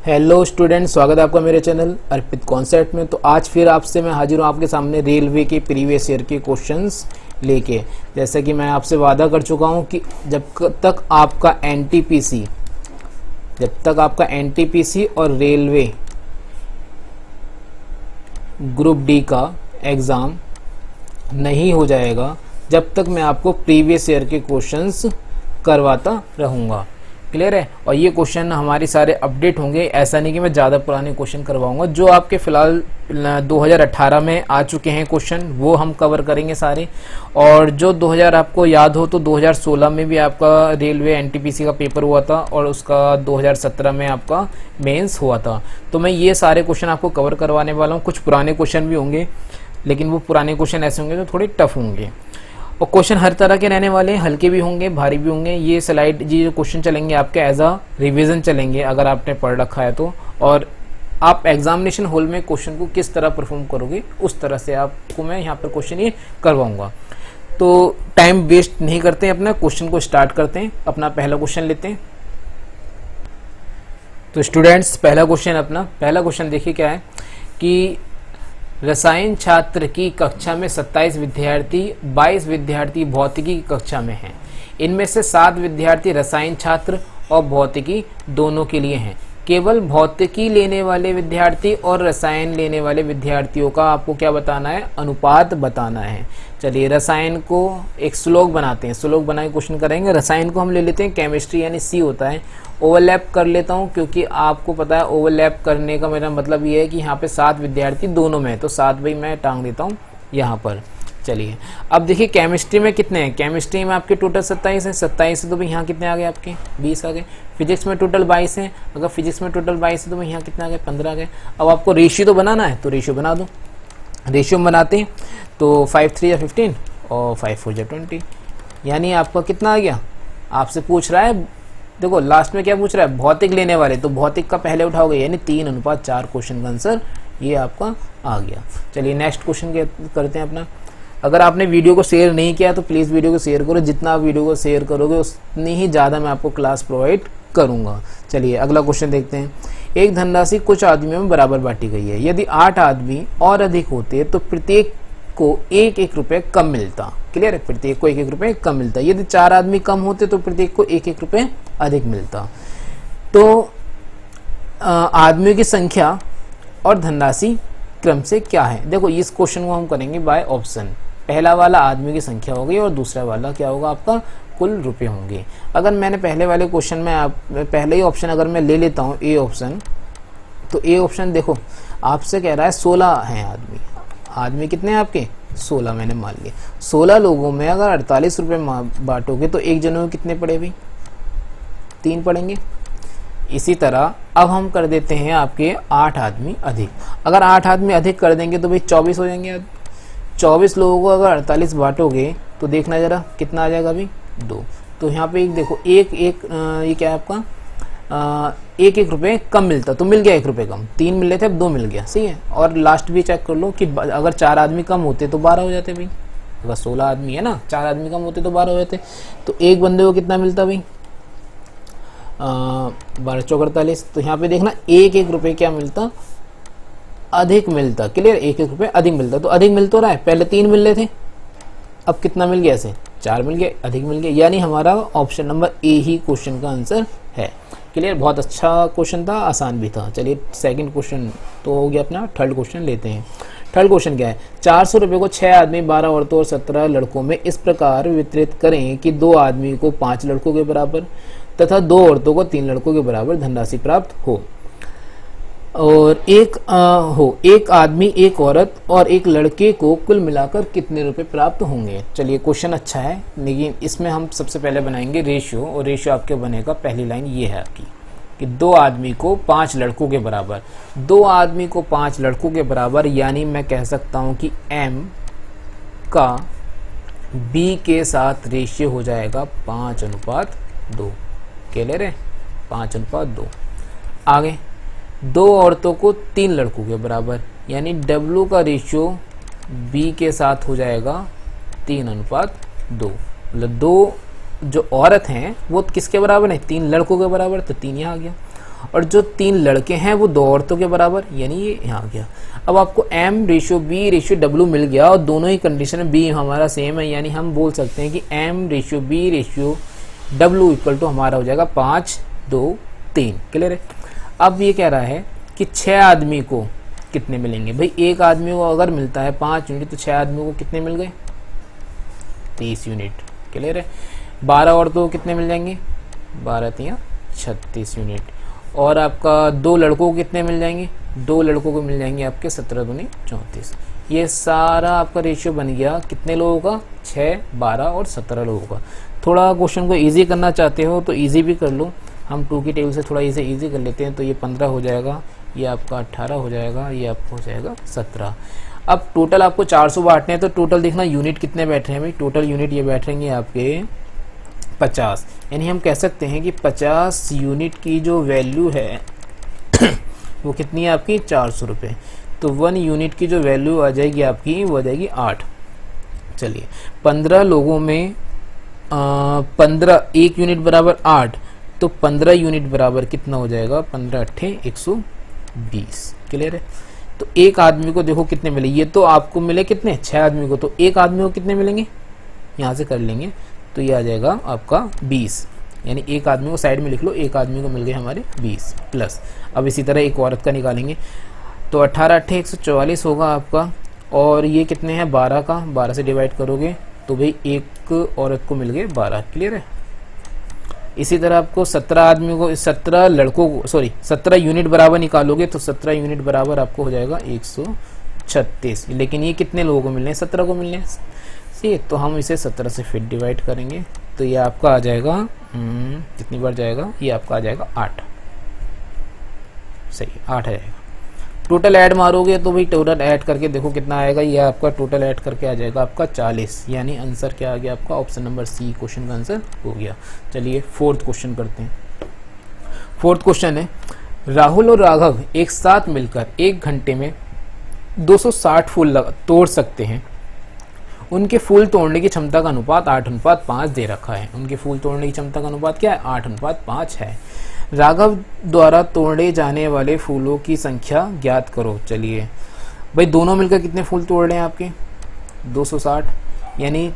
Hello student, स्वागत है आपका मेरे चैनल अर्पित कॉन्सेप्ट में। तो आज फिर आपसे मैं हाजिर हूँ आपके सामने रेलवे के प्रीवियस ईयर के क्वेश्चंस लेके। जैसा कि मैं आपसे वादा कर चुका हूँ कि जब तक आपका एनटीपीसी और रेलवे ग्रुप डी का एग्ज़ाम नहीं हो जाएगा, जब तक मैं आपको प्रीवियस ईयर के क्वेश्चंस करवाता रहूँगा। क्लियर है। और ये क्वेश्चन हमारे सारे अपडेट होंगे, ऐसा नहीं कि मैं ज़्यादा पुराने क्वेश्चन करवाऊंगा। जो आपके फ़िलहाल 2018 में आ चुके हैं क्वेश्चन वो हम कवर करेंगे सारे। और जो 2000 आपको याद हो तो 2016 में भी आपका रेलवे एनटीपीसी का पेपर हुआ था और उसका 2017 में आपका मेंस हुआ था। तो मैं ये सारे क्वेश्चन आपको कवर करवाने वाला हूँ। कुछ पुराने क्वेश्चन भी होंगे, लेकिन वो पुराने क्वेश्चन ऐसे होंगे जो थोड़े टफ होंगे। और क्वेश्चन हर तरह के रहने वाले हैं, हल्के भी होंगे, भारी भी होंगे। ये स्लाइड जी जो क्वेश्चन चलेंगे आपके एज अ रिवीजन चलेंगे, अगर आपने पढ़ रखा है तो। और आप एग्जामिनेशन हॉल में क्वेश्चन को किस तरह परफॉर्म करोगे उस तरह से आपको मैं यहाँ पर क्वेश्चन ये करवाऊंगा। तो टाइम वेस्ट नहीं करते हैं, अपना क्वेश्चन को स्टार्ट करते हैं। अपना पहला क्वेश्चन लेते हैं। तो स्टूडेंट्स, पहला क्वेश्चन देखिए क्या है कि रसायन छात्र की कक्षा में 27 विद्यार्थी, 22 विद्यार्थी भौतिकी की कक्षा में हैं। इनमें से 7 विद्यार्थी रसायन छात्र और भौतिकी दोनों के लिए हैं। केवल भौतिकी लेने वाले विद्यार्थी और रसायन लेने वाले विद्यार्थियों का आपको क्या बताना है, अनुपात बताना है। चलिए रसायन को एक श्लोक बनाते हैं, श्लोक बना के क्वेश्चन करेंगे। रसायन को हम ले लेते हैं केमिस्ट्री यानी सी होता है। ओवरलैप कर लेता हूँ क्योंकि आपको पता है ओवरलैप करने का मेरा मतलब ये है कि यहाँ पे 7 विद्यार्थी दोनों में है, तो 7 भाई मैं टांग देता हूँ यहाँ पर। चलिए अब देखिए केमिस्ट्री में कितने हैं। केमिस्ट्री में आपके टोटल 27 हैं। 27 है तो भाई यहाँ कितने आ गए आपके 20 आ गए। फिजिक्स में टोटल 22 हैं। अगर फिजिक्स में टोटल 22 है तो भाई यहाँ कितने आ गए 15 आ गए। अब आपको रेशियो तो बनाना है तो रेशियो बना दो। रेशियो बनाते हैं तो 5 3 या 15 और 5 4 या 20, यानी आपका कितना आ गया। आपसे पूछ रहा है, देखो लास्ट में क्या पूछ रहा है, भौतिक लेने वाले, तो भौतिक का पहले उठाओगे यानी 3:4 क्वेश्चन का आंसर ये आपका आ गया। चलिए नेक्स्ट क्वेश्चन करते हैं अपना। अगर आपने वीडियो को शेयर नहीं किया तो प्लीज़ वीडियो को शेयर करो। जितना आप वीडियो को शेयर करोगे उतनी ही ज़्यादा मैं आपको क्लास प्रोवाइड करूँगा। चलिए अगला क्वेश्चन देखते हैं। एक धनराशि कुछ आदमियों में बराबर बांटी गई है। यदि 8 आदमी और अधिक होते तो प्रत्येक को 1-1 रुपये कम मिलता। क्लियर है, प्रत्येक को 1-1 रुपये कम मिलता। यदि 4 आदमी कम होते तो प्रत्येक को 1-1 रुपये अधिक मिलता। तो आदमियों की संख्या और धनराशि क्रम से क्या है। देखो इस क्वेश्चन को हम करेंगे बाय ऑप्शन। पहला वाला आदमियों की संख्या होगी और दूसरा वाला क्या होगा आपका कुल रुपये होंगे। अगर मैंने पहले वाले क्वेश्चन में पहले ही ऑप्शन अगर मैं ले लेता हूँ ए ऑप्शन, तो ए ऑप्शन देखो आपसे कह रहा है 16 हैं आदमी। आदमी कितने हैं आपके 16 मैंने मान लिया। 16 लोगों में अगर 48 रुपये बांटोगे तो एक जनों में कितने पड़े भाई 3 पड़ेंगे। इसी तरह अब हम कर देते हैं आपके 8 आदमी अधिक। अगर 8 आदमी अधिक कर देंगे तो भाई 24 हो जाएंगे। 24 लोगों को अगर 48 बांटोगे तो देखना जरा कितना आ जाएगा अभी 2। तो यहाँ पे एक देखो ये क्या है आपका 1-1 रुपये कम मिलता, तो मिल गया 1 रुपये कम। 3 मिल रहे थे अब 2 मिल गया, सही है। और लास्ट भी चेक कर लो कि अगर 4 आदमी कम होते तो 12 हो जाते भाई। अगर 16 आदमी है ना, 4 आदमी कम होते तो 12 हो जाते। तो एक बंदे को कितना मिलता भाई 12 चौक 48। तो यहाँ पे देखना 1-1 रुपये क्या मिलता अधिक मिलता। क्लियर, 1-1 रुपये अधिक मिलता। तो अधिक मिल तो रहा है, पहले 3 मिल रहे थे अब कितना मिल गया ऐसे 4 मिल गया, अधिक मिल गया, यानी हमारा option number A he question का आंसर है। क्लियर, बहुत अच्छा क्वेश्चन था, आसान भी था। चलिए सेकंड क्वेश्चन तो हो गया अपना। थर्ड क्वेश्चन लेते हैं। थर्ड क्वेश्चन क्या है, 400 रुपये को 6 आदमी 12 औरतों और 17 लड़कों में इस प्रकार वितरित करें कि 2 आदमी को 5 लड़कों के बराबर तथा 2 औरतों को 3 लड़कों के बराबर धनराशि प्राप्त हो और एक आदमी, एक औरत और एक लड़के को कुल मिलाकर कितने रुपए प्राप्त होंगे। चलिए क्वेश्चन अच्छा है, लेकिन इसमें हम सबसे पहले बनाएंगे रेशियो। और रेशियो आपके बनेगा, पहली लाइन ये है आपकी कि 2 आदमी को 5 लड़कों के बराबर। 2 आदमी को 5 लड़कों के बराबर, यानी मैं कह सकता हूं कि M का B के साथ रेशियो हो जाएगा 5:2। क्लियर है, 5:2। आगे 2 औरतों को 3 लड़कों के बराबर, यानी W का रेशियो B के साथ हो जाएगा 3:2। मतलब 2 जो औरत हैं वो किसके बराबर है 3 लड़कों के बराबर, तो 3 यहाँ आ गया। और जो 3 लड़के हैं वो 2 औरतों के बराबर, यानी ये यहाँ आ गया। अब आपको m ratio b ratio w मिल गया और दोनों ही कंडीशन में b हमारा सेम है, यानी हम बोल सकते हैं कि m ratio b ratio w equal to हमारा हो जाएगा 5 2 3। क्लियर है। अब ये कह रहा है कि 6 आदमी को कितने मिलेंगे। भाई एक आदमी को अगर मिलता है 5 यूनिट तो 6 आदमियों को कितने मिल गए 30 यूनिट। क्लियर है। 12 औरतों को कितने मिल जाएंगे 12 3 36 यूनिट। और आपका 2 लड़कों को कितने मिल जाएंगे 2 लड़कों को मिल जाएंगे आपके 17 दूनी 34। ये सारा आपका रेशियो बन गया कितने लोगों का 6 12 और 17 लोगों का। थोड़ा क्वेश्चन को इजी करना चाहते हो तो इजी भी कर लो, हम 2 की टेबल से थोड़ा इजी कर लेते हैं। तो ये 15 हो जाएगा, ये आपका 18 हो जाएगा, ये आपको हो जाएगा 17। अब टोटल आपको 400 बांटने हैं तो टोटल देखना यूनिट कितने बैठ रहे हैं भाई। टोटल यूनिट ये बैठेंगे आपके 50, यानी हम कह सकते हैं कि 50 यूनिट की जो वैल्यू है वो कितनी है आपकी 400 रुपये। तो 1 यूनिट की जो वैल्यू आ जाएगी आपकी वो आ जाएगी 8। चलिए 15 लोगों में 15 1 यूनिट बराबर 8, तो 15 यूनिट बराबर कितना हो जाएगा 15 8 120। क्लियर है। तो एक आदमी को देखो कितने मिले, ये तो आपको मिले कितने 6 आदमी को, तो एक आदमी को कितने मिलेंगे यहाँ से कर लेंगे तो ये आ जाएगा आपका 20, यानी एक आदमी को साइड में लिख लो, एक आदमी को मिल गए हमारे 20 प्लस। अब इसी तरह एक औरत का निकालेंगे तो 18 8 144 होगा आपका, और ये कितने हैं 12 का, 12 से डिवाइड करोगे तो भाई एक औरत को मिल गए 12। क्लियर है। इसी तरह आपको 17 आदमियों को 17 लड़कों को 17 यूनिट बराबर निकालोगे तो 17 यूनिट बराबर आपको हो जाएगा 136। लेकिन ये कितने लोगों को मिलने हैं 17 को मिलने हैं। ठीक, तो हम इसे 17 से फिर डिवाइड करेंगे तो ये आपका आ जाएगा कितनी बार जाएगा, ये आपका आ जाएगा 8। सही 8 आ जाएगा। टोटल ऐड मारोगे तो भाई टोटल ऐड करके देखो कितना आएगा, ये आपका टोटल ऐड करके आ जाएगा आपका 40, यानी आंसर क्या आ गया आपका ऑप्शन नंबर सी क्वेश्चन का आंसर हो गया। चलिए 4th क्वेश्चन करते हैं। 4th क्वेश्चन है राहुल और राघव एक साथ मिलकर 1 घंटे में 260 फूल तोड़ सकते हैं। उनके फूल तोड़ने की क्षमता का अनुपात 8:5 दे रखा है। उनके फूल तोड़ने की क्षमता का अनुपात क्या है 8:5 है। राघव द्वारा तोड़े जाने वाले फूलों की संख्या ज्ञात करो। चलिए भाई दोनों मिलकर कितने फूल तोड़ रहे हैं आपके 260, यानी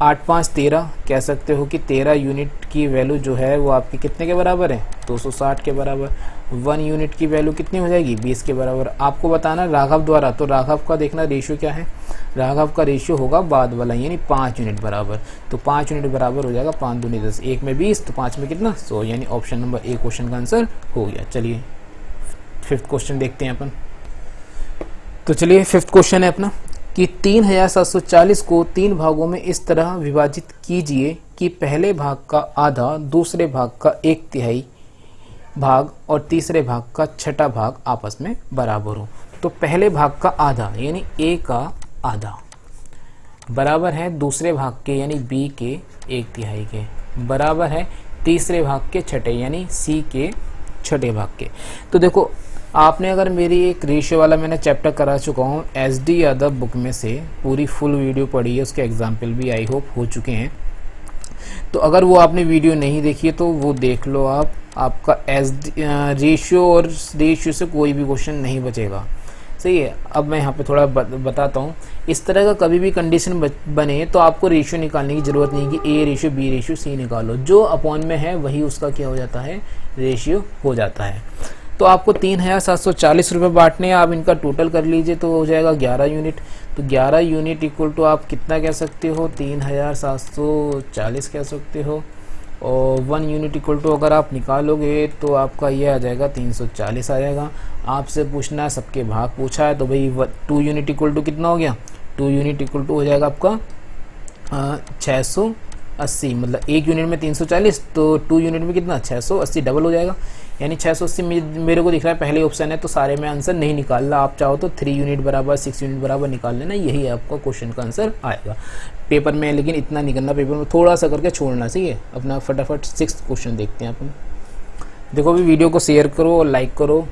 8 5 13, कह सकते हो कि 13 यूनिट की वैल्यू जो है वो आपकी कितने के बराबर है 260 के बराबर। 1 यूनिट की वैल्यू कितनी हो जाएगी 20 के बराबर। आपको बताना राघव द्वारा, तो राघव का देखना रेशियो क्या है, राघव का रेशियो होगा बाद वाला, यानी 5 यूनिट बराबर। तो 5 यूनिट बराबर हो जाएगा 5 दूनी 10, 1 में 20 तो 5 में कितना 100, यानी ऑप्शन नंबर ए क्वेश्चन का आंसर हो गया। चलिए 5th क्वेश्चन देखते हैं अपन। तो चलिए 5th क्वेश्चन है अपना कि 3740 को 3 भागों में इस तरह विभाजित कीजिए कि पहले भाग का आधा दूसरे भाग का 1/3 भाग और तीसरे भाग का 6ठा भाग आपस में बराबर हो। तो पहले भाग का आधा यानी a का आधा बराबर है दूसरे भाग के यानी b के 1/3 के, बराबर है तीसरे भाग के 6ठे यानी c के 6ठे भाग के। तो देखो आपने अगर मेरी एक रेशियो वाला मैंने चैप्टर करा चुका हूँ SD यादव बुक में से, पूरी फुल वीडियो पढ़ी है, उसके एग्जाम्पल भी आई होप हो चुके हैं। तो अगर वो आपने वीडियो नहीं देखी है तो वो देख लो आप, आपका रेशियो और रेशियो से कोई भी क्वेश्चन नहीं बचेगा। सही है। अब मैं यहाँ पे थोड़ा बताता हूँ। इस तरह का कभी भी कंडीशन बने तो आपको रेशियो निकालने की ज़रूरत नहीं कि A ratio B ratio C निकालो, जो अपॉन में है वही उसका क्या हो जाता है रेशियो हो जाता है। तो आपको 3740 रुपये बांटने, आप इनका टोटल कर लीजिए तो हो जाएगा 11 यूनिट। तो 11 यूनिट इक्वल टू आप कितना कह सकते हो 3740 कह सकते हो, और 1 यूनिट इक्वल टू अगर आप निकालोगे तो आपका ये आ जाएगा 340 आ जाएगा। आपसे पूछना है सबके भाग पूछा है तो भाई 2 यूनिट इक्वल टू कितना हो गया, 2 यूनिट इक्वल टू हो जाएगा आपका 680, मतलब 1 यूनिट में 340 तो 2 यूनिट में कितना 680 डबल हो जाएगा, यानी 680 मेरे को दिख रहा है पहले ऑप्शन है। तो सारे में आंसर नहीं निकालना, आप चाहो तो 3 यूनिट बराबर 6 यूनिट बराबर निकाल लेना, यही आपका क्वेश्चन का आंसर आएगा पेपर में। लेकिन इतना नहीं करना, पेपर में थोड़ा सा करके छोड़ना, सही है। अपना फटाफट 6th क्वेश्चन देखते हैं अपन। देखो भी वीडियो को शेयर करो और लाइक करो,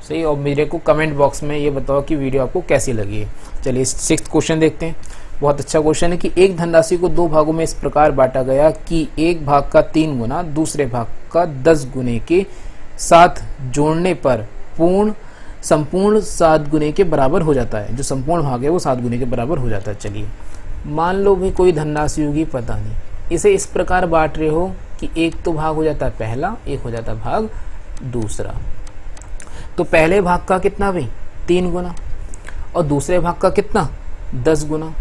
सही, और मेरे को कमेंट बॉक्स में ये बताओ कि वीडियो आपको कैसी लगी है। चलिए 6th क्वेश्चन देखते हैं। बहुत अच्छा क्वेश्चन है कि एक धनराशि को 2 भागों में इस प्रकार बांटा गया कि एक भाग का 3 गुना दूसरे भाग का 10 गुने के 7 जोड़ने पर संपूर्ण 7 गुने के बराबर हो जाता है। जो संपूर्ण भाग है वो 7 गुने के बराबर हो जाता है। चलिए मान लो भी कोई धनराशि होगी, पता नहीं, इसे इस प्रकार बांट रहे हो कि एक तो भाग हो जाता है पहला, एक हो जाता है भाग दूसरा। तो पहले भाग का कितना भाई 3 गुना और दूसरे भाग का कितना 10 गुना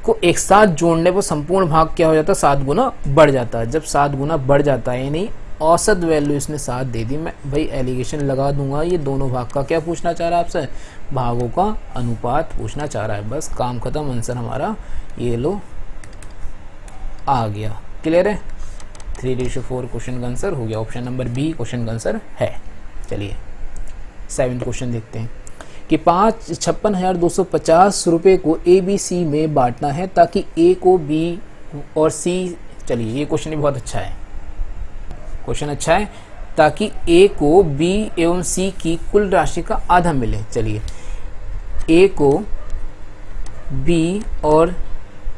को एक साथ जोड़ने पर संपूर्ण भाग क्या हो जाता है 7 गुना बढ़ जाता है। जब 7 गुना बढ़ जाता है यानी औसत वैल्यू इसने 7 दे दी, मैं भाई एलिगेशन लगा दूंगा। ये दोनों भाग का क्या पूछना चाह रहा है आपसे, भागों का अनुपात पूछना चाह रहा है। बस काम खत्म, आंसर हमारा ये लो आ गया। क्लियर है, 3:4 क्वेश्चन का आंसर हो गया। ऑप्शन नंबर बी क्वेश्चन का आंसर है। चलिए 7th क्वेश्चन देखते हैं कि 56,250 रुपये को ए बी सी में बांटना है ताकि ए को बी और सी, चलिए ये क्वेश्चन भी बहुत अच्छा है, क्वेश्चन अच्छा है, ताकि ए को बी एवं सी की कुल राशि का आधा मिले। चलिए ए को बी और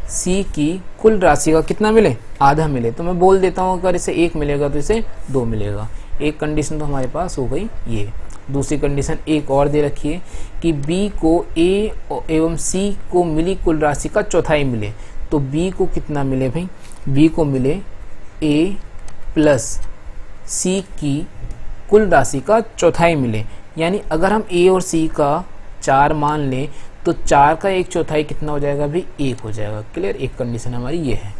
सी की कुल राशि का कितना मिले, आधा मिले। तो मैं बोल देता हूं अगर इसे 1 मिलेगा तो इसे 2 मिलेगा। एक कंडीशन तो हमारे पास हो गई ये। दूसरी कंडीशन एक और दे रखी है कि बी को ए एवं सी को मिली कुल राशि का चौथाई मिले। तो बी को कितना मिले भाई, बी को मिले ए प्लस सी की कुल राशि का चौथाई मिले। यानी अगर हम ए और सी का 4 मान लें तो 4 का 1/4 कितना हो जाएगा भाई, 1 हो जाएगा। क्लियर, एक कंडीशन हमारी ये है।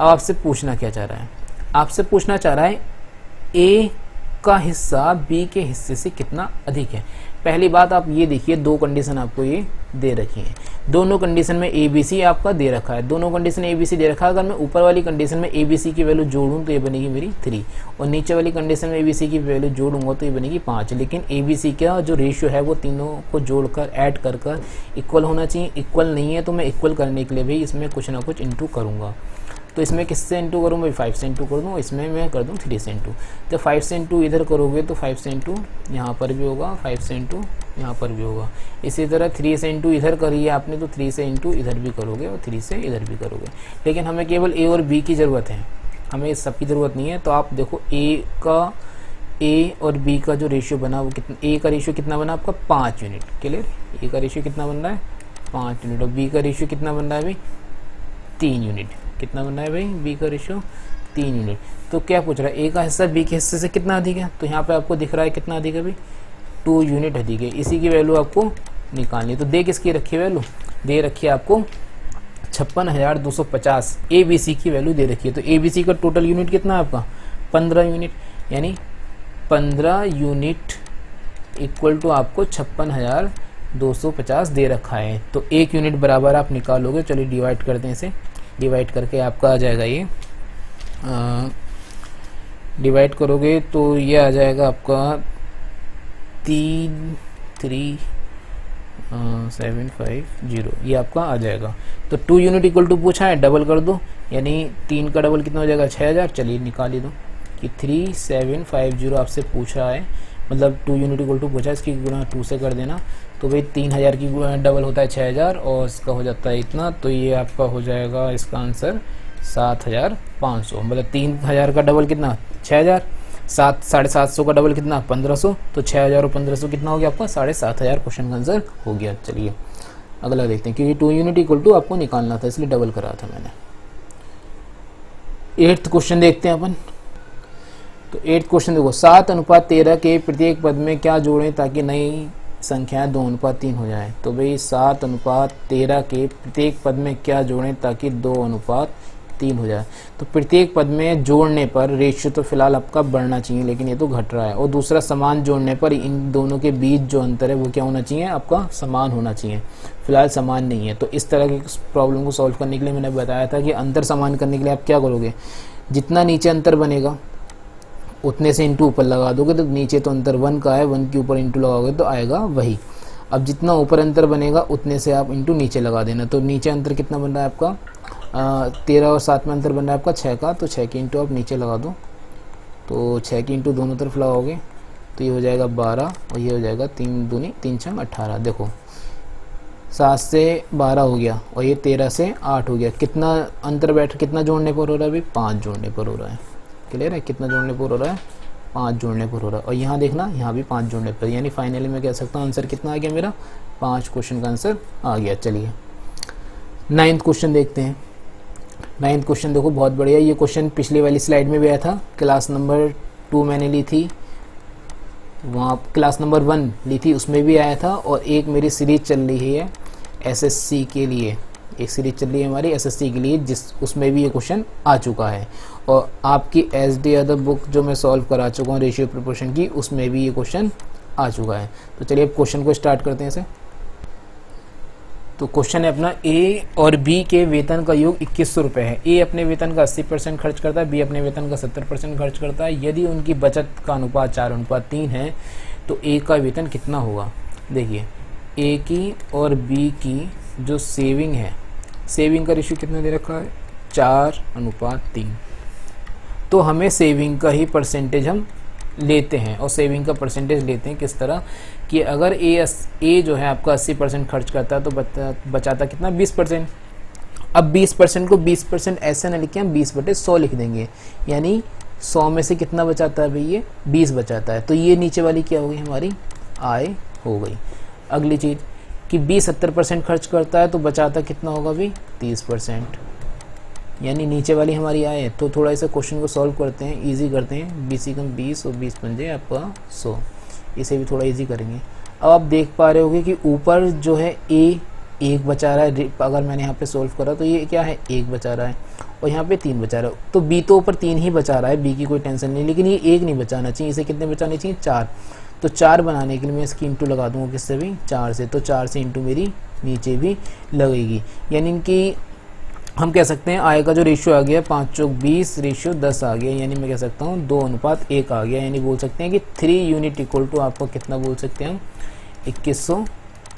अब आपसे पूछना क्या चाह रहा है, आपसे पूछना चाह रहा है ए का हिस्सा बी के हिस्से से कितना अधिक है। पहली बात आप ये देखिए, 2 कंडीशन आपको ये दे रखी है। दोनों कंडीशन में ए बी सी आपका दे रखा है, दोनों कंडीशन ए बी सी दे रखा है। अगर मैं ऊपर वाली कंडीशन में ए बी सी की वैल्यू जोड़ूं तो ये बनेगी मेरी 3 और नीचे वाली कंडीशन में ए बी सी की वैल्यू जोड़ूंगा तो ये बनेगी 5। लेकिन ए बी सी का जो रेशियो है वो तीनों को जोड़कर ऐड कर इक्वल होना चाहिए। इक्वल नहीं है तो मैं इक्वल करने के लिए भी इसमें कुछ ना कुछ इंटू करूँगा। तो इसमें किससे इंटू करूँ भाई, 5 से इंटू कर दूँ, इसमें मैं कर दूँ 3 से इंटू। जब 5 से इंटू इधर करोगे तो 5 से इंटू यहाँ पर भी होगा, 5 से इंटू यहाँ पर भी होगा। इसी तरह 3 से इंटू इधर करिए आपने तो 3 से इंटू इधर भी करोगे और 3 से इधर भी करोगे। लेकिन हमें केवल ए और बी की ज़रूरत है, हमें इस सब की ज़रूरत नहीं है। तो आप देखो ए और बी का जो रेशियो बना वो कितना, ए का रेशियो कितना बना आपका 5 यूनिट। क्लियर, ए का रेशियो कितना बन रहा है 5 यूनिट और बी का रेशियो कितना बन रहा है भाई 3 यूनिट। कितना बन रहा है भाई बी का रेशियो 3 यूनिट। तो क्या पूछ रहा है, ए का हिस्सा बी के हिस्से से कितना अधिक है। तो यहाँ पे आपको दिख रहा है कितना अधिक है भाई 2 यूनिट अधिक है। इसी की वैल्यू आपको निकालनी है। तो दे किसकी रखी है वैल्यू, दे रखी है आपको 56,250 ए बी सी की वैल्यू दे रखी है। तो ए बी सी का टोटल यूनिट कितना है आपका 15 यूनिट, यानी 15 यूनिट इक्वल टू आपको 56,250 दे रखा है। तो 1 यूनिट बराबर आप निकालोगे। चलिए डिवाइड करते हैं, इसे डिवाइड करके आपका आ जाएगा ये, डिवाइड करोगे तो ये आ जाएगा आपका 33750, ये आपका आ जाएगा। तो 2 यूनिट इक्वल टू पूछा है, डबल कर दो, यानी 3 का डबल कितना हो जाएगा 6000। चलिए निकाल ही दो कि 3750 आपसे पूछा है, मतलब 2 यूनिट इक्वल टू पूछा है, इसकी गुणा 2 से कर देना। तो भाई 3000 की डबल होता है 6000 और इसका हो जाता है इतना। तो ये आपका हो जाएगा इसका आंसर 7500। मतलब 3000 का डबल कितना 6000, 7,750 का डबल कितना 1500। तो 6000 और 1500 कितना हो गया आपका 7500। क्वेश्चन का आंसर हो गया। चलिए अगला देखते हैं, क्योंकि 2 यूनिट इक्वल टू आपको निकालना था इसलिए डबल करा था मैंने। 8th क्वेश्चन देखते हैं अपन। तो 8th क्वेश्चन देखो, 7:13 के प्रत्येक पद में क्या जोड़ें ताकि नई संख्याएं 2:3 हो जाए। तो भाई 7:13 के प्रत्येक पद में क्या जोड़ें ताकि 2:3 हो जाए। तो प्रत्येक पद में जोड़ने पर रेशियो तो फिलहाल आपका बढ़ना चाहिए, लेकिन ये तो घट रहा है। और दूसरा समान जोड़ने पर इन दोनों के बीच जो अंतर है वो क्या होना चाहिए आपका समान होना चाहिए। फिलहाल समान नहीं है। तो इस तरह की प्रॉब्लम को सॉल्व करने के लिए मैंने बताया था कि अंतर समान करने के लिए आप क्या करोगे, जितना नीचे अंतर बनेगा उतने से इंटू ऊपर लगा दोगे। तो नीचे तो अंतर 1 का है, 1 के ऊपर इंटू लगाओगे तो आएगा वही। अब जितना ऊपर अंतर बनेगा उतने से आप इंटू नीचे लगा देना। तो नीचे अंतर कितना बन रहा है आपका 13 और 7 में अंतर बन रहा है आपका 6 का। तो 6 की इंटू आप नीचे लगा दो। तो 6 की इंटू दोनों तरफ लगाओगे तो ये हो जाएगा 12 और ये हो जाएगा 3 दूनी 3 छंग 18। देखो 7 से 12 हो गया और ये 13 से 8 हो गया। कितना अंतर कितना जोड़ने पर हो रहा है अभी 5 जोड़ने पर हो रहा है। क्लियर है, कितना जोड़ने पर हो रहा है 5 जोड़ने पर हो रहा है, और यहाँ देखना यहाँ भी 5 जोड़ने पर, यानी फाइनली मैं कह सकता हूँ आंसर कितना आ गया मेरा, 5 क्वेश्चन का आंसर आ गया। चलिए 9th क्वेश्चन देखते हैं। 9th क्वेश्चन देखो बहुत बढ़िया, ये क्वेश्चन पिछली वाली स्लाइड में भी आया था, क्लास नंबर 2 मैंने ली थी, वहाँ क्लास नंबर 1 ली थी उसमें भी आया था, और एक मेरी सीरीज चल रही है एसएससी के लिए, एक सीरीज चल रही है हमारी एसएससी के लिए, जिस उसमें भी ये क्वेश्चन आ चुका है, और आपकी एस डी अदर बुक जो मैं सॉल्व करा चुका हूँ रेशियो प्रोपोर्शन की, उसमें भी ये क्वेश्चन आ चुका है। तो चलिए अब क्वेश्चन को स्टार्ट करते हैं इसे। तो क्वेश्चन है अपना, ए और बी के वेतन का योग 2100 रुपये है। ए अपने वेतन का 80% खर्च करता है, बी अपने वेतन का 70% खर्च करता है। यदि उनकी बचत का अनुपात 4:3 है तो ए का वेतन कितना होगा। देखिए ए की और बी की जो सेविंग है, सेविंग का रेशियो कितना दे रखा है, 4:3। तो हमें सेविंग का ही परसेंटेज हम लेते हैं, और सेविंग का परसेंटेज लेते हैं किस तरह कि अगर ए जो है आपका 80% खर्च करता है तो बचाता कितना, 20%। अब 20% को 20% ऐसे ना लिखें, हम 20/100 लिख देंगे, यानी 100 में से कितना बचाता है भाई, ये 20 बचाता है। तो ये नीचे वाली क्या हो गई, हमारी आय हो गई। अगली चीज़ कि 20 70% खर्च करता है तो बचाता कितना होगा भाई, 30%, यानी नीचे वाली हमारी आय है। तो थोड़ा इसे क्वेश्चन को सॉल्व करते हैं, इजी करते हैं। 20 × 20 और 20 पंजे आपका 100, इसे भी थोड़ा इजी करेंगे। अब आप देख पा रहे होगे कि ऊपर जो है ए 1 बचा रहा है, अगर मैंने यहाँ पे सॉल्व करा तो ये क्या है 1 बचा रहा है, और यहाँ पे 3 बचा रहा है। तो बी तो ऊपर 3 ही बचा रहा है, बी की कोई टेंशन नहीं, लेकिन ये 1 नहीं बचाना चाहिए, इसे कितने बचाने चाहिए, 4। तो 4 बनाने के लिए मैं इसकी इंटू लगा दूंगा किससे भी, 4 से। तो 4 से इंटू मेरी नीचे भी लगेगी, यानी कि हम कह सकते हैं आय का जो रेशियो आ गया 5 × 20 रेशियो 10 आ गया, यानी मैं कह सकता हूँ 2:1 आ गया, यानी बोल सकते हैं कि 3 यूनिट इक्वल टू आपको कितना बोल सकते हैं हम, 2100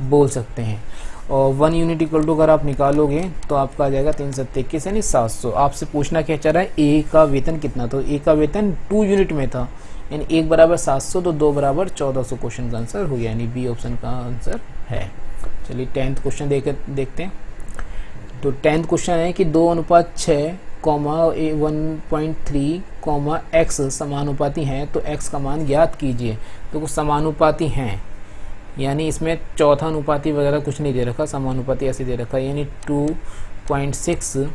बोल सकते हैं। और 1 यूनिट इक्वल टू अगर आप निकालोगे तो आपका आ जाएगा 3 × 7 = 21, यानी 700। आपसे पूछना क्या चाह रहा है, ए का वेतन कितना, तो ए का वेतन 2 यूनिट में था, यानी 1 = 700 तो 2 = 1400, क्वेश्चन का आंसर हो गया, यानी बी ऑप्शन का आंसर है। चलिए 10th क्वेश्चन देखते हैं। तो 10th क्वेश्चन है कि 2:6, 1.3, x समानुपाती हैं तो x का मान ज्ञात कीजिए। तो कुछ समानुपाती हैं, यानी इसमें चौथा अनुपाती वगैरह कुछ नहीं दे रखा, समानुपाती ऐसे दे रखा है, यानी 2.6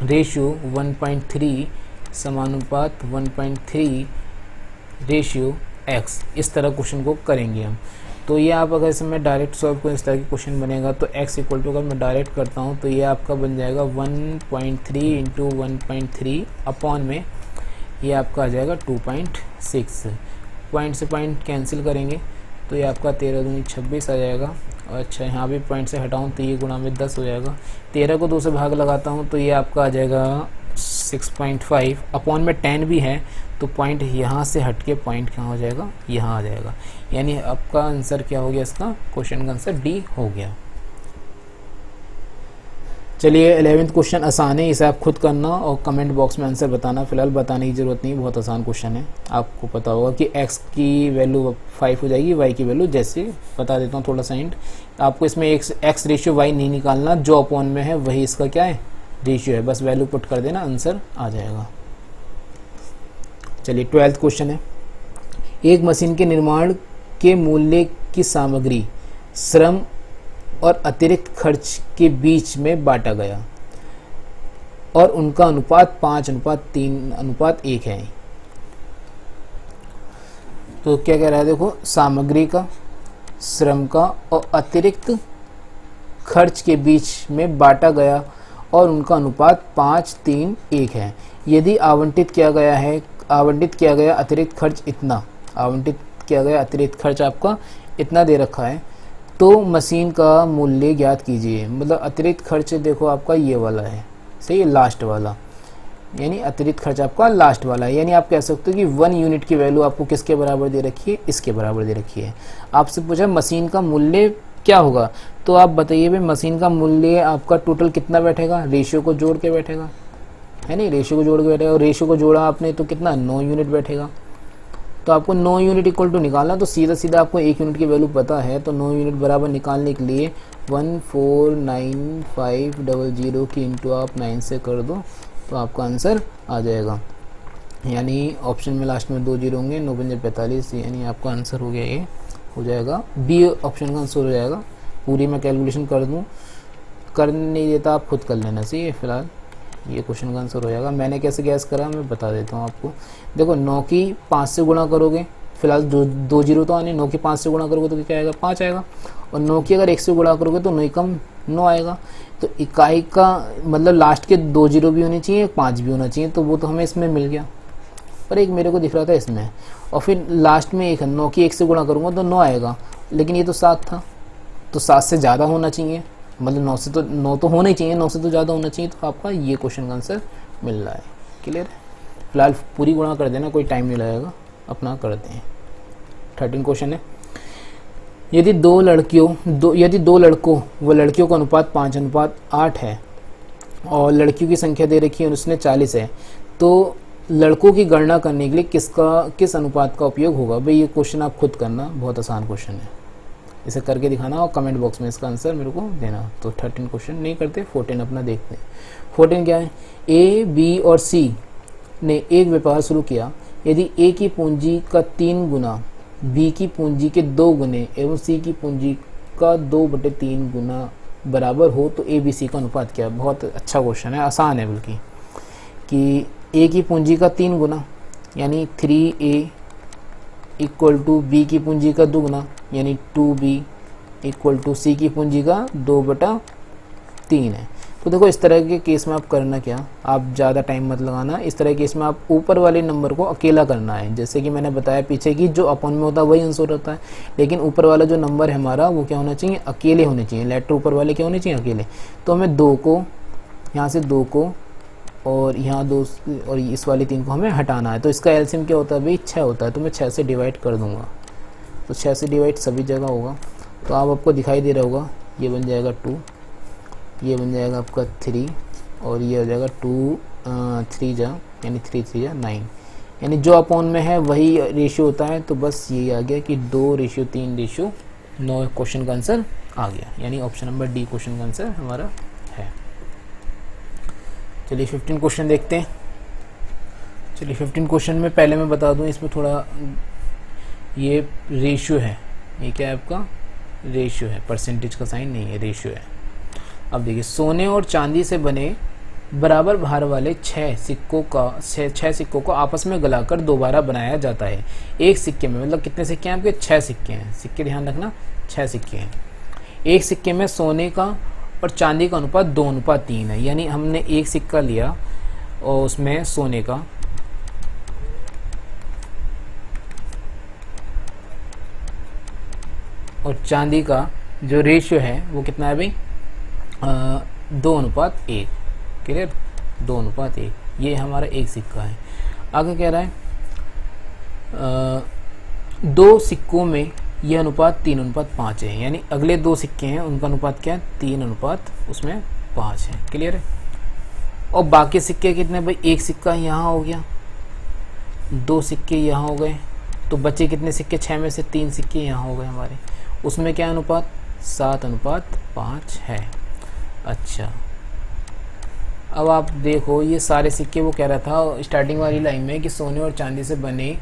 रेशियो 1.3 समानुपात 1.3 रेशियो x, इस तरह क्वेश्चन को करेंगे हम। तो ये आप अगर इसमें डायरेक्ट सॉल्व करें इस तरह की क्वेश्चन बनेगा, तो x इक्वल टू अगर मैं डायरेक्ट करता हूँ तो ये आपका बन जाएगा 1.3 × 1.3 अपॉन में ये आपका आ जाएगा 2.6। पॉइंट से पॉइंट कैंसिल करेंगे तो ये आपका 13 दूनी 26 आ जाएगा। और अच्छा यहाँ भी पॉइंट से हटाऊँ तो ये गुणा में 10 हो जाएगा। 13 को 2 से भाग लगाता हूँ तो ये आपका आ जाएगा 6.5, अपॉन में 10 भी है, तो पॉइंट यहाँ से हट के पॉइंट कहाँ हो जाएगा, यहाँ आ जाएगा, यानी आपका आंसर क्या हो गया, इसका क्वेश्चन का आंसर डी हो गया। चलिए 11th क्वेश्चन आसान है, इसे आप खुद करना और कमेंट बॉक्स में आंसर बताना, फिलहाल बताने की ज़रूरत नहीं, बहुत आसान क्वेश्चन है। आपको पता होगा कि x की वैल्यू 5 हो जाएगी, y की वैल्यू, जैसे बता देता हूँ थोड़ा सा हिंट, आपको इसमें x रेशियो y नहीं निकालना, जो अपॉन में है वही इसका क्या है, रेशियो है, बस वैल्यू पुट कर देना, आंसर आ जाएगा। चलिए 12th क्वेश्चन है, एक मशीन के निर्माण के मूल्य की सामग्री, श्रम और अतिरिक्त खर्च के बीच में बांटा गया और उनका अनुपात 5:3:1 है। तो क्या कह रहा है, देखो सामग्री का, श्रम का और अतिरिक्त खर्च के बीच में बांटा गया और उनका अनुपात 5:3:1 है। यदि आवंटित किया गया अतिरिक्त खर्च इतना, आवंटित किया गया अतिरिक्त खर्च आपका इतना दे रखा है, तो मशीन का मूल्य ज्ञात कीजिए। मतलब अतिरिक्त खर्च देखो आपका ये वाला है, सही है, लास्ट वाला, यानी अतिरिक्त खर्च आपका लास्ट वाला है, यानी आप कह सकते हो कि 1 यूनिट की वैल्यू आपको किसके बराबर दे रखी है, इसके बराबर दे रखी है। आपसे पूछा मशीन का मूल्य क्या होगा, तो आप बताइए भाई मशीन का मूल्य आपका टोटल कितना बैठेगा, रेशियो को जोड़ के बैठेगा, है नहीं, रेशियो को जोड़ के बैठेगा, और रेशियो को जोड़ा आपने तो कितना 9 यूनिट बैठेगा। तो आपको 9 यूनिट इक्वल टू निकालना, तो सीधा सीधा आपको 1 यूनिट की वैल्यू पता है, तो 9 यूनिट बराबर निकालने के लिए 149,500 की इंटू आप 9 से कर दो तो आपका आंसर आ जाएगा। यानी ऑप्शन में लास्ट में 2 जीरो होंगे, 9 पंजे 45, यानी आपका आंसर हो गया, ये हो जाएगा बी ऑप्शन का आंसर हो जाएगा। पूरी मैं कैलकुलेशन कर दूं, कर नहीं देता आप खुद कर लेना चाहिए। फिलहाल ये क्वेश्चन का आंसर हो जाएगा। मैंने कैसे गैस करा मैं बता देता हूँ आपको। देखो 9 की 5 से गुणा करोगे, फिलहाल 2 जीरो तो आने, 9 की 5 से गुणा करोगे तो क्या आएगा, 5 आएगा। और 9 की अगर 1 से गुणा करोगे तो 9 कम 9 आएगा। तो इकाई का मतलब लास्ट के 2 जीरो भी होने चाहिए, 5 भी होना चाहिए, तो वो तो हमें इसमें मिल गया। पर एक मेरे को दिख रहा था इसमें, और फिर लास्ट में एक है, 9 की 1 से गुणा करूँगा तो 9 आएगा, लेकिन ये तो 7 था, तो 7 से ज़्यादा होना चाहिए, मतलब 9 से तो 9 तो होना ही चाहिए, 9 से तो ज़्यादा होना चाहिए, तो आपका ये क्वेश्चन का आंसर मिल रहा है। क्लियर है? फिलहाल पूरी गुणा कर देना, कोई टाइम नहीं लगेगा, अपना करते हैं। 13 क्वेश्चन है, यदि दो लड़कों व लड़कियों का अनुपात 5:8 है और लड़कियों की संख्या दे रखी है और उसने 40 है, तो लड़कों की गणना करने के लिए किस अनुपात का उपयोग होगा? भाई ये क्वेश्चन आप खुद करना, बहुत आसान क्वेश्चन है, इसे करके दिखाना और कमेंट बॉक्स में इसका आंसर मेरे को देना। तो 13 क्वेश्चन नहीं करते, 14 अपना देखते हैं। 14 क्या है, ए बी और सी ने एक व्यापार शुरू किया, यदि ए की पूंजी का 3 गुना बी की पूंजी के 2 गुने एवं सी की पूंजी का 2/3 गुना बराबर हो तो ए बी सी का अनुपात क्या है? बहुत अच्छा क्वेश्चन है, आसान है बल्कि, कि ए की पूंजी का 3 गुना यानी 3A इक्वल टू बी की पूंजी का 2 गुना यानी 2B इक्वल टू सी की पूंजी का 2/3 है। तो देखो इस तरह के केस में आप करना क्या, आप ज़्यादा टाइम मत लगाना। इस तरह के केस में आप ऊपर वाले नंबर को अकेला करना है, जैसे कि मैंने बताया पीछे की जो अपॉन में होता है वही आंसर होता है, लेकिन ऊपर वाला जो नंबर है हमारा वो क्या होना चाहिए, अकेले होने चाहिए। लेटर ऊपर वाले क्या होने चाहिए, अकेले। तो हमें 2 को यहाँ से 2 को और यहाँ 2 और इस वाली 3 को हमें हटाना है। तो इसका एलसीएम क्या होता है भाई, 6 होता है। तो मैं 6 से डिवाइड कर दूंगा, तो 6 से डिवाइड सभी जगह होगा। तो आपको दिखाई दे रहा होगा, ये बन जाएगा 2, ये बन जाएगा आपका 3 और ये हो जाएगा 2 3 जा यानी 3 3 जा 9, यानी जो अपॉन में है वही रेशियो होता है। तो बस यही आ गया कि 2:3:9 क्वेश्चन का आंसर आ गया, यानी ऑप्शन नंबर डी क्वेश्चन का आंसर हमारा है। चलिए 15 क्वेश्चन देखते हैं। चलिए 15 क्वेश्चन में पहले मैं बता दूं, इसमें थोड़ा ये रेशियो है, ये क्या है आपका रेशियो है, परसेंटेज का साइन नहीं है, रेशियो है। अब देखिए, सोने और चांदी से बने बराबर भार वाले 6 सिक्कों को आपस में गलाकर दोबारा बनाया जाता है। एक सिक्के में, मतलब कितने सिक्के हैं आपके, 6 सिक्के हैं, सिक्के ध्यान रखना 6 सिक्के हैं। एक सिक्के में सोने का और चांदी का अनुपात 2:3 है, यानी हमने एक सिक्का लिया और उसमें सोने का और चांदी का जो रेशियो है वो कितना है भाई, 2:1। क्लियर, 2:1, ये हमारा एक सिक्का है। आगे कह रहा है 2 सिक्कों में यह अनुपात 3:5 है, यानी अगले 2 सिक्के हैं उनका अनुपात क्या है, 3:5 है। क्लियर है। और बाकी सिक्के कितने भाई, एक सिक्का यहाँ हो गया, 2 सिक्के यहाँ हो गए, तो बचे कितने सिक्के, 6 में से 3 सिक्के यहाँ हो गए हमारे, उसमें क्या अनुपात 7:5 है। अच्छा, अब आप देखो ये सारे सिक्के, वो कह रहा था स्टार्टिंग वाली लाइन में कि सोने और चांदी से बने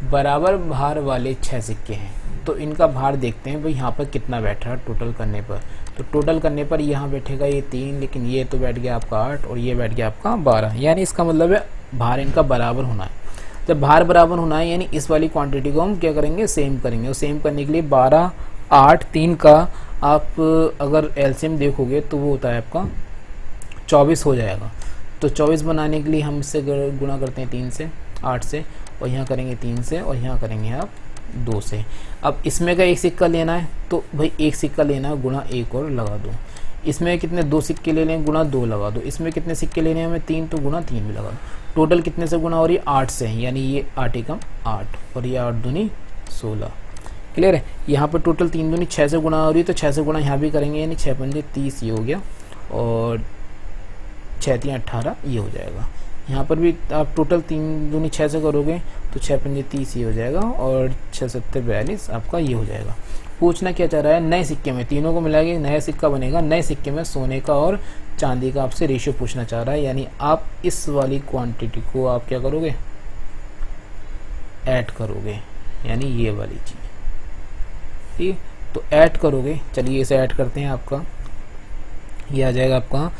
बराबर भार वाले 6 सिक्के हैं, तो इनका भार देखते हैं भाई यहाँ पर कितना बैठ रहा है टोटल करने पर। तो टोटल करने पर यहाँ बैठेगा ये 3, लेकिन ये तो बैठ गया आपका 8 और ये बैठ गया आपका 12, यानी इसका मतलब है भार इनका बराबर होना है। जब भार बराबर होना है यानी इस वाली क्वांटिटी को हम क्या करेंगे, सेम करेंगे। और सेम करने के लिए 12, 8, 3 का आप अगर एलसीएम देखोगे तो वो होता है आपका 24 हो जाएगा। तो 24 बनाने के लिए हम इससे गुणा करते हैं 3 से, 8 से, और यहाँ करेंगे 3 से, और यहाँ करेंगे आप 2 से। अब इसमें का एक सिक्का लेना है तो भाई एक सिक्का लेना है, गुणा 1 और लगा दो। इसमें कितने 2 सिक्के ले लें, गुणा 2 लगा दो। इसमें कितने सिक्के लेने हैं हमें 3, तो गुणा 3 भी लगा दो। टोटल कितने से गुणा हो रही है, 8 से, यानी ये 8 एकम 8 और ये 8 दूनी 16। क्लियर है। यहाँ पर टोटल 3 दूनी 6 से गुणा हो रही है, तो 6 से गुणा यहाँ भी करेंगे, यानी 6 पंजे 30 ये हो गया, और 6 3 18 ये हो जाएगा। यहाँ पर भी आप टोटल 3 दूनी 6 से करोगे तो 6 पंजे 30 ये हो जाएगा, और 6 7 42 आपका ये हो जाएगा। पूछना क्या चाह रहा है, नए सिक्के में, तीनों को मिला के नया सिक्का बनेगा, नए सिक्के में सोने का और चांदी का आपसे रेशियो पूछना चाह रहा है। यानी आप इस वाली क्वांटिटी को आप क्या करोगे, ऐड करोगे, यानी ये वाली चीज, ठीक। तो ऐड करोगे, चलिए इसे ऐड करते हैं। आपका ये आ जाएगा आपका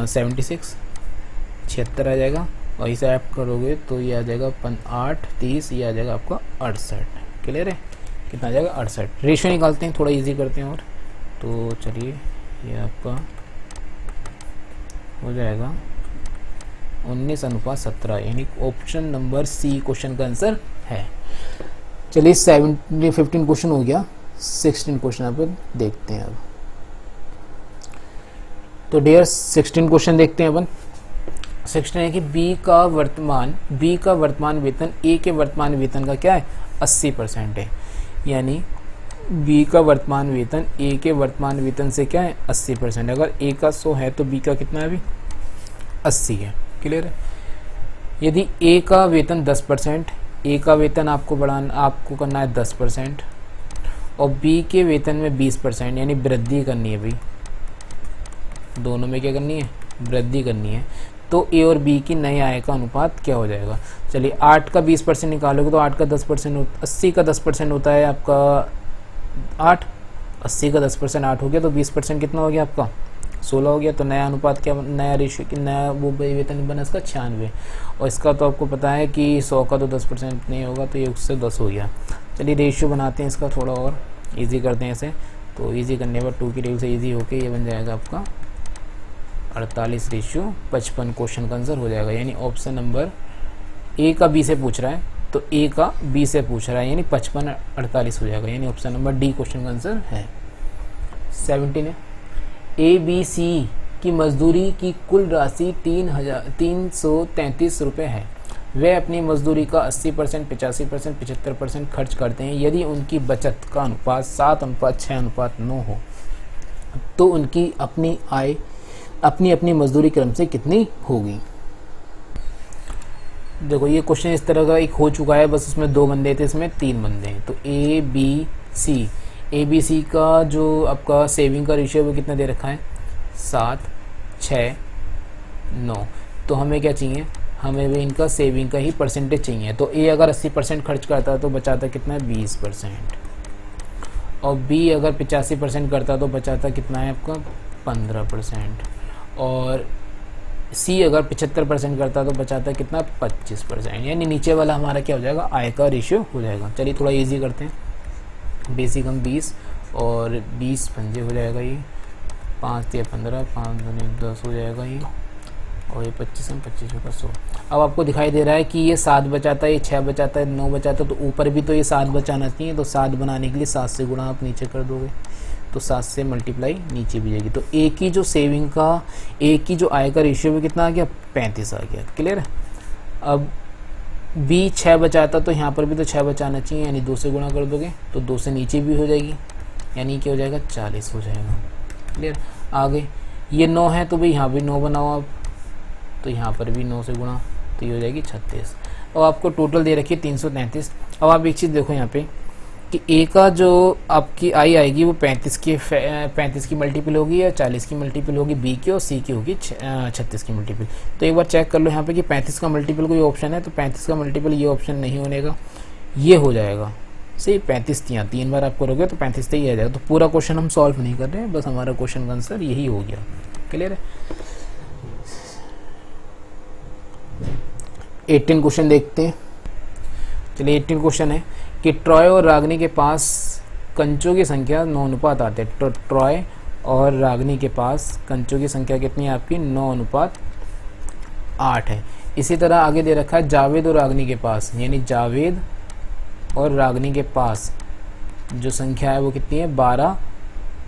76 76 आ जाएगा, और इसे ऐड करोगे तो ये आ जाएगा 8 30, ये आ जाएगा आपका 68। क्लियर है, कितना आ जाएगा 68। रेशियो निकालते हैं, थोड़ा इजी करते हैं। और तो चलिए ये आपका हो जाएगा 19:17, यानी ऑप्शन नंबर सी क्वेश्चन का आंसर है। चलिए 15 क्वेश्चन हो गया, 16 क्वेश्चन आप देखते हैं अब। तो डियर 16 क्वेश्चन देखते हैं अपन। 16 है कि बी का वर्तमान वेतन ए के वर्तमान वेतन का क्या है, 80% है। यानी बी का वर्तमान वेतन ए के वर्तमान वेतन से क्या है, 80%। अगर ए का 100 है तो बी का कितना है, अभी 80 है। क्लियर है। यदि ए का वेतन 10%, ए का वेतन आपको करना है 10%, और बी के वेतन में 20%, यानी वृद्धि करनी है भाई, दोनों में क्या करनी है, वृद्धि करनी है। तो ए और बी की नई आय का अनुपात क्या हो जाएगा। चलिए 8 का 20% निकालोगे तो 8 का 10%, 80 का 10% होता है आपका 8, 80 का 10% 8 हो गया, तो 20% कितना हो गया आपका 16 हो गया। तो नया अनुपात क्या, नया रेशियो कि नया वो वेतन बना इसका 96, और इसका तो आपको पता है कि 100 का तो 10% नहीं होगा, तो ये उससे 10 हो गया। चलिए रेशियो बनाते हैं इसका, थोड़ा और ईजी करते हैं इसे। तो ईजी करने पर 2 की टेबल से ईजी होके ये बन जाएगा आपका 48:55 क्वेश्चन का आंसर हो जाएगा। यानी ऑप्शन नंबर ए का बी से पूछ रहा है, तो ए का बी से पूछ रहा है, यानी 55 48 हो जाएगा। यानी ऑप्शन नंबर डी क्वेश्चन का आंसर है। 17 है, ए बी सी की मजदूरी की कुल राशि 333 रुपये है। वे अपनी मजदूरी का 80%, 85%, 75% खर्च करते हैं। यदि उनकी बचत का अनुपात 7:6:9 हो तो उनकी अपनी आय अपनी मजदूरी क्रम से कितनी होगी। देखो ये क्वेश्चन इस तरह का एक हो चुका है, बस उसमें 2 बंदे थे, इसमें 3 बंदे हैं। तो ए बी सी का जो आपका सेविंग का रेशियो वो कितना दे रखा है, 7 6 9। तो हमें क्या चाहिए, हमें भी इनका सेविंग का ही परसेंटेज चाहिए। तो ए अगर 80% खर्च करता है तो बचाता कितना है, 20%, और बी अगर 85% करता तो बचाता कितना है आपका 15%, और सी अगर 75% करता तो बचाता कितना 25%। यानी नीचे वाला हमारा क्या हो जाएगा, आय का रेशियो हो जाएगा। चलिए थोड़ा इजी करते हैं। बेसिक हम 20 और 20 पंजे हो जाएगा, ये 5 या 15, 5 दूनी 10 हो जाएगा ये, और ये 25 हम 25 का 100। अब आपको दिखाई दे रहा है कि ये 7 बचाता है, ये 6 बचाता है, 9 बचाता है, तो ऊपर भी तो ये 7 बचाना चाहिए। तो 7 बनाने के लिए 7 से गुणा आप नीचे कर दोगे, तो 7 से मल्टीप्लाई नीचे भी जाएगी। तो ए की जो सेविंग का, ए की जो आय का रेशियो भी कितना आ गया, 35 आ गया। क्लियर है। अब बी 6 बचाता तो यहाँ पर भी तो 6 बचाना चाहिए, यानी 2 से गुणा कर दोगे तो 2 से नीचे भी हो जाएगी, यानी क्या हो जाएगा 40 हो जाएगा। क्लियर। आगे ये 9 है तो भाई यहाँ भी 9 बनाओ आप, तो यहाँ पर भी 9 से गुणा, तो ये हो जाएगी 36। और आपको टोटल दे रखी है 333। अब आप एक चीज़ देखो यहाँ पे कि ए का जो आपकी आई आएगी वो 35 की मल्टीपल होगी या 40 की मल्टीपल होगी, बी की, और सी की होगी 36 की मल्टीपल। तो एक बार चेक कर लो यहाँ पे कि 35 का मल्टीपल कोई ऑप्शन है, तो 35 का मल्टीपल ये ऑप्शन नहीं होने का, ये हो जाएगा सही। 35 यहाँ 3 बार आप करोगे तो 35 से ही आ जाएगा। तो पूरा क्वेश्चन हम सॉल्व नहीं कर रहे हैं, बस हमारा क्वेश्चन का आंसर यही हो गया। क्लियर है। 18 क्वेश्चन देखते हैं। चलिए 18 क्वेश्चन है कि ट्रॉय और रागनी के पास कंचों की संख्या 9:8 है। तो ट्रॉय और रागनी के पास कंचों की संख्या कितनी है आपकी, 9:8 है। इसी तरह आगे दे रखा है जावेद और रागनी के पास, यानी जावेद और रागनी के पास जो संख्या है वो कितनी है,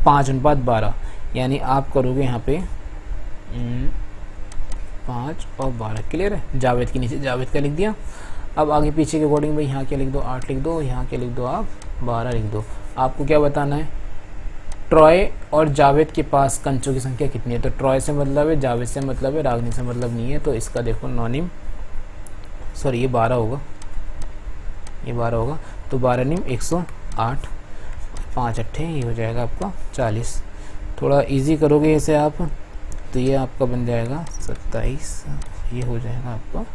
5:12। यानी आप करोगे यहाँ पे 5 और 12। क्लियर है। जावेद के नीचे जावेद का लिख दिया। अब आगे पीछे के अकॉर्डिंग भाई यहाँ क्या लिख दो, 8 लिख दो, यहाँ क्या लिख दो आप 12 लिख दो। आपको क्या बताना है, ट्रॉय और जावेद के पास कंचों की संख्या कितनी है। तो ट्रॉय से मतलब है, जावेद से मतलब है, रागनी से मतलब नहीं है। तो इसका देखो नॉनिम, सॉरी ये 12 होगा, ये 12 होगा। तो 12 निम 108, 5 अट्ठे ये हो जाएगा आपका 40। थोड़ा इजी करोगे इसे आप तो ये आपका बन जाएगा 27, ये हो जाएगा आपका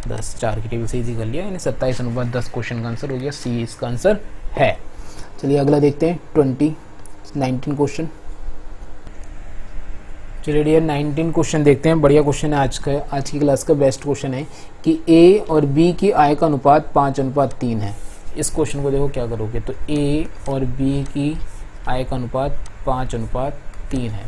10। 4 की टेबल से इजी कर लिया, यानी 27/10 क्वेश्चन का आंसर हो गया, सी इसका आंसर है। चलिए अगला देखते हैं 19 क्वेश्चन। चलिए डियर 19 क्वेश्चन देखते हैं। बढ़िया क्वेश्चन है आज की क्लास का बेस्ट क्वेश्चन है कि ए और बी की आय का अनुपात 5:3 है। इस क्वेश्चन को देखो क्या करोगे, तो ए और बी की आय का अनुपात 5:3 है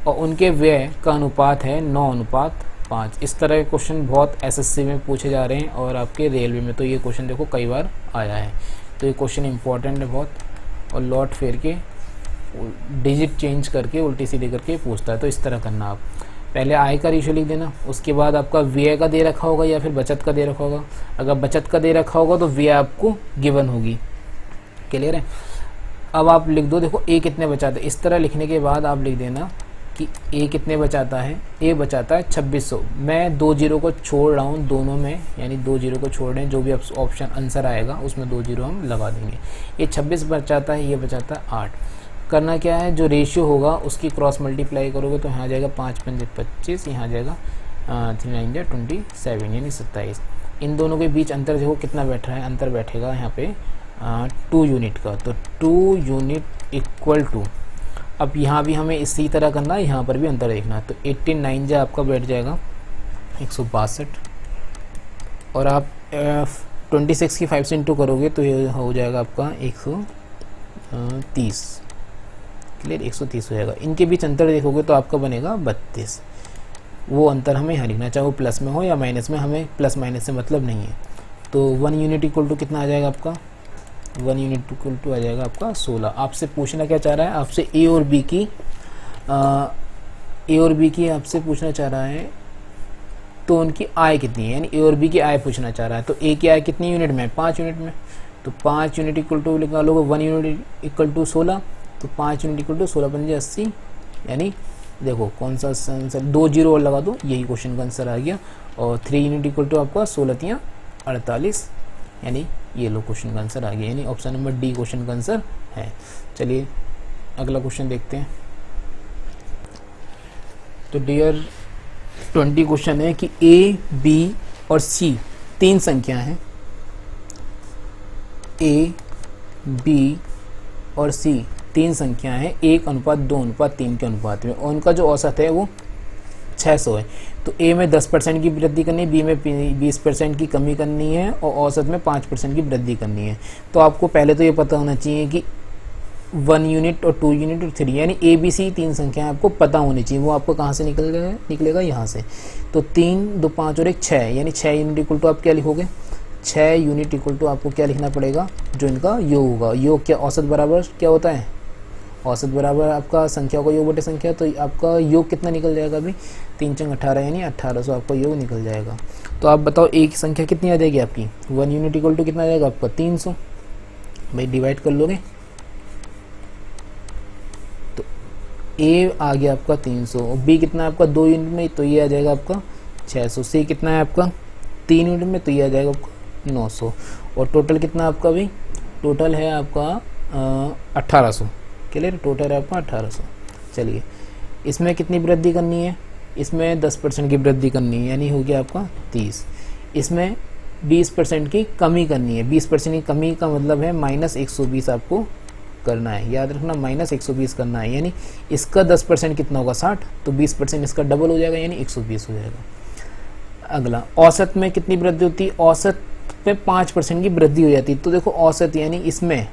और उनके व्यय का अनुपात है 9:5। इस तरह के क्वेश्चन बहुत एसएससी में पूछे जा रहे हैं और आपके रेलवे में तो ये क्वेश्चन देखो कई बार आया है। तो ये क्वेश्चन इंपॉर्टेंट है बहुत, और लॉट फेर के डिजिट चेंज करके उल्टी सीधे करके पूछता है। तो इस तरह करना, आप पहले आय का रेशियो लिख देना, उसके बाद आपका व्यय का दे रखा होगा या फिर बचत का दे रखा होगा। अगर बचत का दे रखा होगा तो व्यय आपको गिवन होगी। क्लियर है? अब आप लिख दो, देखो ए कितने बचाते हैं। इस तरह लिखने के बाद आप लिख देना कि ए कितने बचाता है। ए बचाता है 2600। मैं 2 जीरो को छोड़ रहा हूँ दोनों में, यानी 2 जीरो को छोड़ रहे हैं, जो भी ऑप्शन आंसर आएगा उसमें 2 जीरो हम लगा देंगे। ये 26 बचाता है, ये बचाता है 8। करना क्या है, जो रेशियो होगा उसकी क्रॉस मल्टीप्लाई करोगे तो यहाँ आ जाएगा 5 पंजे 25, यहाँ आ जाएगा 3 9 27 यानी 27। इन दोनों के बीच अंतर देखो कितना बैठ रहा है, अंतर बैठेगा यहाँ पे 2 यूनिट का। तो 2 यूनिट इक्वल टू, अब यहाँ भी हमें इसी तरह करना है, यहाँ पर भी अंतर देखना है। तो 89 जो आपका बैठ जाएगा 162, और आप 26 की 5 से इंटू करोगे तो ये हो जाएगा आपका 130। क्लियर? 130 हो जाएगा। इनके बीच अंतर देखोगे तो आपका बनेगा 32। वो अंतर हमें यहाँ लिखना, चाहे वो प्लस में हो या माइनस में, हमें प्लस माइनस से मतलब नहीं है। तो 1 यूनिट इक्वल टू कितना आ जाएगा आपका, 1 यूनिट इक्वल टू आ जाएगा आपका 16। आपसे पूछना क्या चाह रहा है, आपसे ए और बी की आपसे पूछना चाह रहा है तो उनकी आय कितनी है, यानी ए और बी की आय पूछना चाह रहा है। तो ए की आय कितनी यूनिट में, 5 यूनिट में। तो 5 यूनिट इक्वल टू निकालोगे 1 यूनिट इक्वल टू 16, तो 5 यूनिट इक्वल टू 16 पंजे 80, यानी देखो कौन सा आंसर, 2 जीरो और लगा दो, यही क्वेश्चन का आंसर आ गया। और 3 यूनिट इक्वल टू आपका 16 48, यानी ये लो क्वेश्चन का आंसर आ गया, यानी ऑप्शन नंबर डी क्वेश्चन का आंसर है। चलिए अगला क्वेश्चन देखते हैं। तो डियर 20 क्वेश्चन है कि ए बी और सी 3 संख्या हैं, ए बी और सी 3 संख्या हैं 1:2:3 के अनुपात में, और उनका जो औसत है वो 600 है। तो ए में 10% की वृद्धि करनी है, बी में 20% की कमी करनी है, और औसत में 5% की वृद्धि करनी है। तो आपको पहले तो ये पता होना चाहिए कि 1 यूनिट और 2 यूनिट और 3, यानी ए बी सी 3 संख्याएं आपको पता होनी चाहिए। वो आपको कहाँ से निकलेगा यहाँ से। तो 3 2 5 और 1 6, यानी 6 यूनिट इक्वल टू आप क्या लिखोगे, 6 यूनिट इक्वल टू आपको क्या लिखना पड़ेगा, जो इनका योग होगा। योग क्या, औसत बराबर क्या होता है, औसत बराबर आपका संख्या को योग बटे संख्या। तो आपका योग कितना निकल जाएगा अभी, 3 × 18 यानी 1800 आपका योग निकल जाएगा। तो आप बताओ एक संख्या कितनी आ जाएगी आपकी, 1 यूनिट इक्वल टू कितना आ जाएगा आपका 300। भाई डिवाइड कर लोगे तो ए आ गया आपका 300, और बी कितना है आपका 2 यूनिट में, तो ये आ जाएगा आपका 600। सी कितना है आपका 3 यूनिट में, तो ये आ जाएगा आपका 900। और टोटल कितना आपका भी, टोटल है आपका 1800। क्लियर? टोटल है आपका 1800। चलिए इसमें कितनी वृद्धि करनी है, इसमें 10% की वृद्धि करनी है, यानी हो गया आपका 30। इसमें 20% की कमी करनी है। 20% की कमी का मतलब है -120 आपको करना है, याद रखना -120 करना है। यानी इसका 10% कितना होगा 60, तो 20% इसका डबल हो जाएगा, यानी 120 हो जाएगा। अगला औसत में कितनी वृद्धि होती है, औसत में 5% की वृद्धि हो जाती है। तो देखो औसत यानी इसमें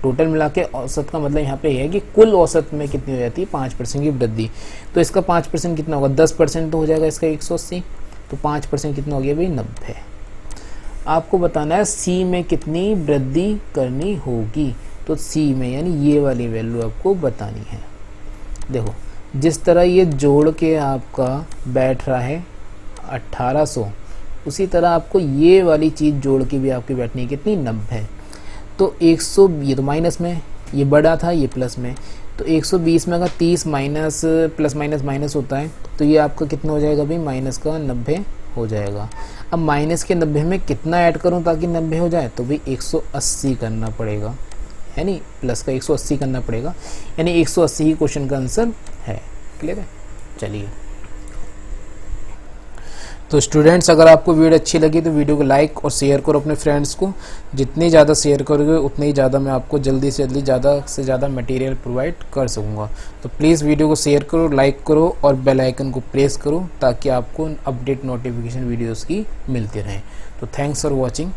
टोटल मिला के औसत का मतलब यहाँ पे है कि कुल औसत में कितनी हो जाती है 5% की वृद्धि। तो इसका 5% कितना होगा, 10% तो हो जाएगा इसका 180, तो 5% कितना हो गया भाई 90। आपको बताना है सी में कितनी वृद्धि करनी होगी। तो सी में यानी ये वाली वैल्यू आपको बतानी है। देखो जिस तरह ये जोड़ के आपका बैठ रहा है 1800, उसी तरह आपको ये वाली चीज़ जोड़ के भी आपकी बैठनी है कितनी 90। तो 100, ये तो माइनस में, ये बड़ा था ये प्लस में, तो 120 में अगर 30 माइनस प्लस माइनस माइनस होता है तो ये आपका कितना हो जाएगा भाई माइनस का 90 हो जाएगा। अब माइनस के 90 में कितना ऐड करूं ताकि 90 हो जाए, तो भाई 180 करना पड़ेगा। यानी प्लस का 180 करना पड़ेगा, यानी 180 ही क्वेश्चन का आंसर है। क्लियर है? चलिए, तो स्टूडेंट्स अगर आपको वीडियो अच्छी लगी तो वीडियो को लाइक और शेयर करो अपने फ्रेंड्स को। जितनी ज़्यादा शेयर करोगे उतनी ही ज़्यादा मैं आपको जल्दी से जल्दी ज़्यादा से ज़्यादा मटेरियल प्रोवाइड कर सकूँगा। तो प्लीज़ वीडियो को शेयर करो, लाइक करो और बेल आइकन को प्रेस करो ताकि आपको अपडेट नोटिफिकेशन वीडियोज़ की मिलती रहें। तो थैंक्स फॉर वॉचिंग।